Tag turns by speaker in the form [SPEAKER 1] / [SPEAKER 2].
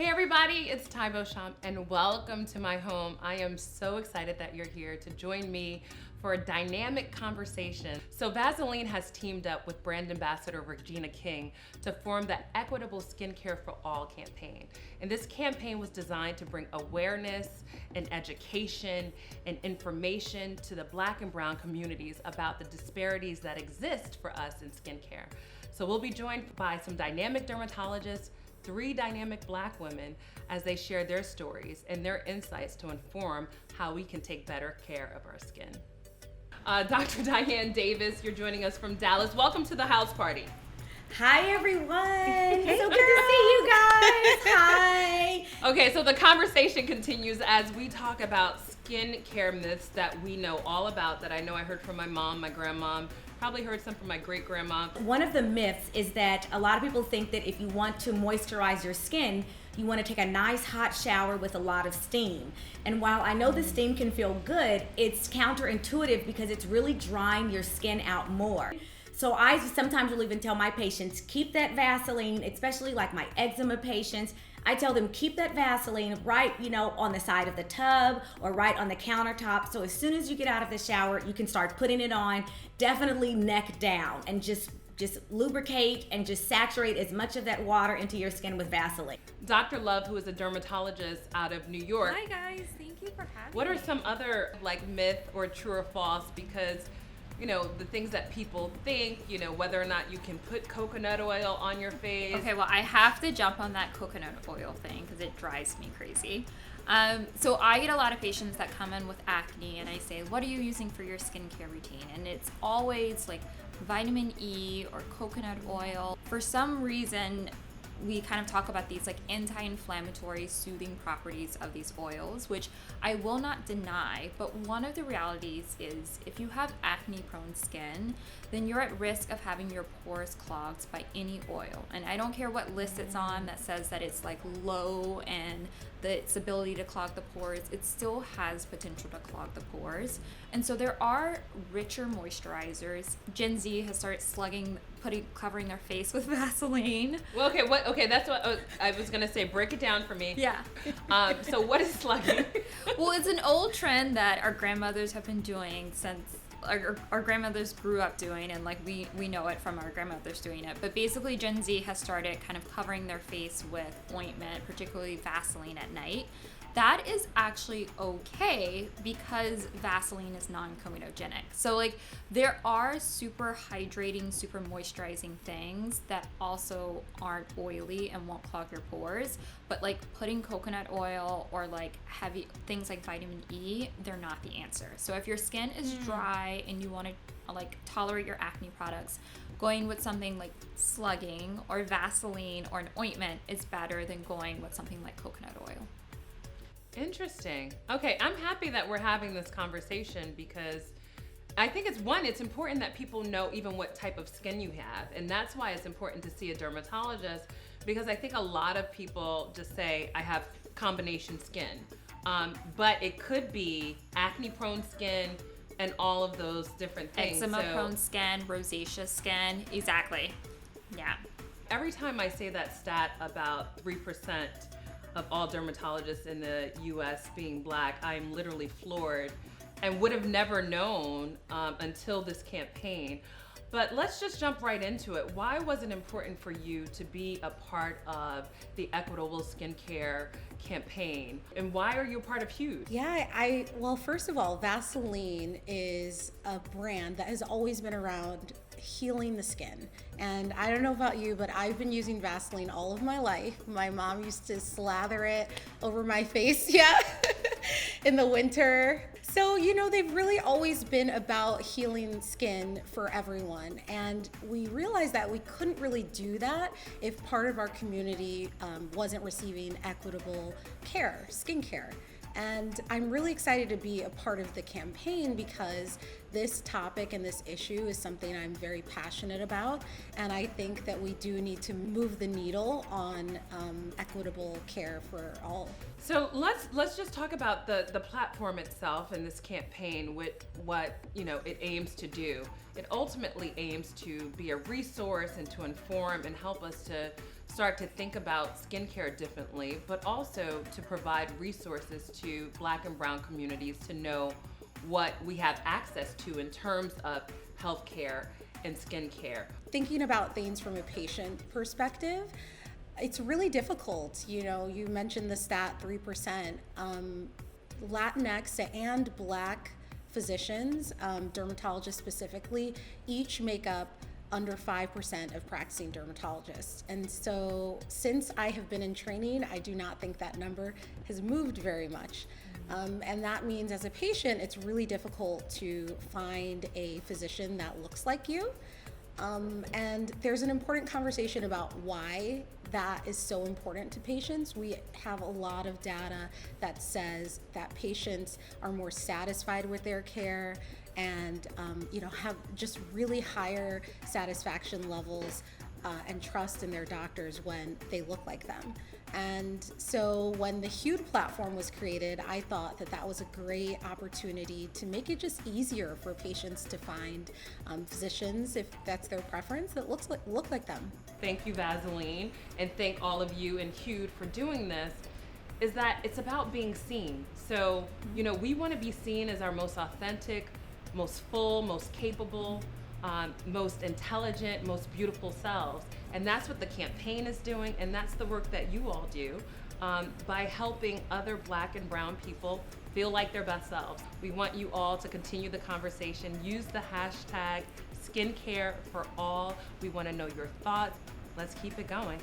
[SPEAKER 1] Hey everybody, it's Beauchamp and welcome to my home. I am so excited that you're here to join me for a dynamic conversation. So Vaseline has teamed up with brand ambassador Regina King to form the Equitable Skincare for All campaign. And this campaign was designed to bring awareness and education and information to the Black and Brown communities about the disparities that exist for us in skincare. So we'll be joined by some dynamic dermatologists, 3 dynamic Black women as they share their stories and their insights to inform how we can take better care of our skin. Dr. Diane Davis, you're joining us from Dallas. Welcome to the house party.
[SPEAKER 2] Hi everyone. So good to see you guys. Hi.
[SPEAKER 1] Okay, so the conversation continues as we talk about skincare myths that we know all about, that I know I heard from my mom, my grandma, probably heard some from my great-grandma.
[SPEAKER 2] One of the myths is that a lot of people think that if you want to moisturize your skin, you want to take a nice hot shower with a lot of steam. And while I know the steam can feel good, it's counterintuitive because it's really drying your skin out more. So I sometimes will even tell my patients, keep that Vaseline, especially like my eczema patients. I tell them keep that Vaseline right, on the side of the tub or right on the countertop. So as soon as you get out of the shower, you can start putting it on, definitely neck down, and just lubricate and just saturate as much of that water into your skin with Vaseline.
[SPEAKER 1] Dr. Love, who is a dermatologist out of New York.
[SPEAKER 3] Hi guys, thank you for having me.
[SPEAKER 1] What are some other myth or true or false? Because the things that people think, whether or not you can put coconut oil on your face.
[SPEAKER 3] Okay, well, I have to jump on that coconut oil thing because it drives me crazy. So I get a lot of patients that come in with acne and I say, what are you using for your skincare routine? And it's always like vitamin E or coconut oil. For some reason, we kind of talk about these anti-inflammatory soothing properties of these oils, which I will not deny, but one of the realities is if you have acne prone skin, then you're at risk of having your pores clogged by any oil. And I don't care what list it's on that says that it's low and its ability to clog the pores, it still has potential to clog the pores. And so there are richer moisturizers. Gen Z has started covering their face with Vaseline.
[SPEAKER 1] Well, okay, that's what I was gonna say. Break it down for me.
[SPEAKER 3] Yeah.
[SPEAKER 1] So what is slugging?
[SPEAKER 3] Well, it's an old trend that our grandmothers have been doing since our grandmothers grew up doing, and we know it from our grandmothers doing it. But basically Gen Z has started kind of covering their face with ointment, particularly Vaseline at night. That is actually okay because Vaseline is non-comedogenic. So there are super hydrating, super moisturizing things that also aren't oily and won't clog your pores. But putting coconut oil or heavy things like vitamin E, they're not the answer. So if your skin is dry and you want to tolerate your acne products, going with something like slugging or Vaseline or an ointment is better than going with something like coconut oil.
[SPEAKER 1] Interesting. Okay, I'm happy that we're having this conversation because I think it's important that people know even what type of skin you have. And that's why it's important to see a dermatologist, because I think a lot of people just say, I have combination skin. But it could be acne prone skin and all of those different things.
[SPEAKER 3] Eczema prone skin, rosacea skin, exactly. Yeah.
[SPEAKER 1] Every time I say that stat about 3% of all dermatologists in the US being Black, I'm literally floored and would have never known until this campaign. But let's just jump right into it. Why was it important for you to be a part of the Equitable Skincare campaign? And why are you a part of Hughes?
[SPEAKER 4] Yeah, well, first of all, Vaseline is a brand that has always been around healing the skin. And I don't know about you, but I've been using Vaseline all of my life. My mom used to slather it over my face, in the winter. So, they've really always been about healing skin for everyone. And we realized that we couldn't really do that if part of our community wasn't receiving equitable care, skincare. And I'm really excited to be a part of the campaign because this topic and this issue is something I'm very passionate about. And I think that we do need to move the needle on equitable care for all.
[SPEAKER 1] So let's just talk about the platform itself and this campaign with what it aims to do. It ultimately aims to be a resource and to inform and help us to start to think about skincare differently, but also to provide resources to Black and brown communities to know what we have access to in terms of healthcare and skincare.
[SPEAKER 4] Thinking about things from a patient perspective, it's really difficult. You know, you mentioned the stat 3%. Latinx and Black physicians, dermatologists specifically, each make up under 5% of practicing dermatologists. And so since I have been in training, I do not think that number has moved very much. And that means as a patient, it's really difficult to find a physician that looks like you. And there's an important conversation about why that is so important to patients. We have a lot of data that says that patients are more satisfied with their care and have just really higher satisfaction levels and trust in their doctors when they look like them. And so when the Hued platform was created, I thought that that was a great opportunity to make it just easier for patients to find physicians, if that's their preference, that look like them.
[SPEAKER 1] Thank you, Vaseline, and thank all of you in Hued for doing this. Is that it's about being seen. So, we want to be seen as our most authentic, most full, most capable, most intelligent, most beautiful selves. And that's what the campaign is doing, and that's the work that you all do by helping other Black and brown people feel like their best selves. We want you all to continue the conversation. Use the hashtag #SkincareForAll. We want to know your thoughts. Let's keep it going.